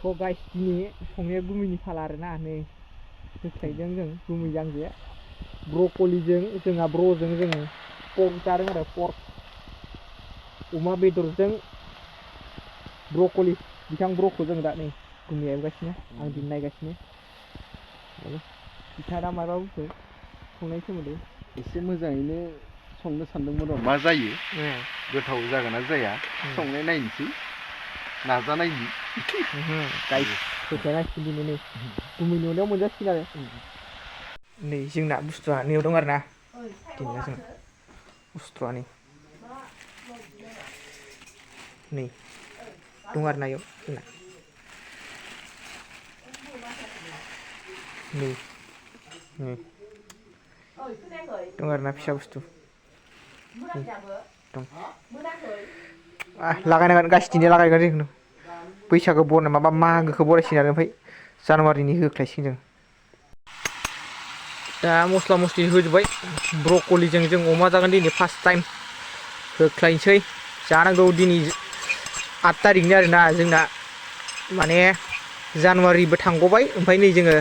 स' गाइस दिनै संनाया गुमैनि फाला आरोना नै होख्लायदों जों गुमै जांजो ब्रकलिजों जोंहा ब्र'जों जों पर्क जादों आरो पर्क अमा बेदरजों ब्रकलि बिथां ब्र'खौ जों दा नै गुमैया एवगासिनो आं दिन नायगासिनो बिथाङा दा माबा बुस्थु संनायनि सोमोन्दै एसे मोजाङैनो संनो सानदोंमोन र' मा जायो गोथाव जागोन ना जाया संनाय नायनोसै नाजानायनि गाइस होख्लायनांसिगोन दिनै नै गुमैनि अननायाव मोनजासिगोन आरो नै जोंना बुस्थुआ नैयाव दं आरोना दिनैना जों बुस्थुआ नै दं आरोना इयाव जोंना नै दं आरोना फिसा बुस्थु दं लागायनांगोन गासिदिनो लागायगोन जिखुनु बैसागो बरायनाय माबा मागोखौ बरायसिगोन आरो ओमफ्राय जानुवारिनि होख्लायसिगोन जों दा मस्ला मस्लि होजोब्बाय ब्रकलिजों जों अमा जागोन दिनै फार्स्ट टाइम होख्लायनोसै जानांगौ दिनै 8 तारिखनि आरोना जोंना माने जानुवारिबो थांग'बाय ओमफ्राय नै जोङो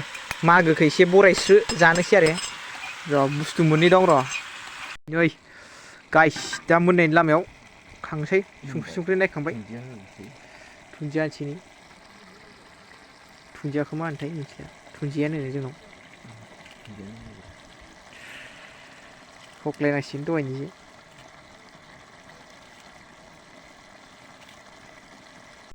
मागोखौ एसे बरायस्रो जानोसै आरो र' बुस्थु मोननै दं र' नै गाइस दा मोननायनि लामायाव खांसै संख्रि नायखांबाय दुन्दिया होनोसै दुन्दियाखौ मा होनोथाय मिथिला दुन्दियानो होनो जोंनाव होख्लायनांसिगोन दहायनिजों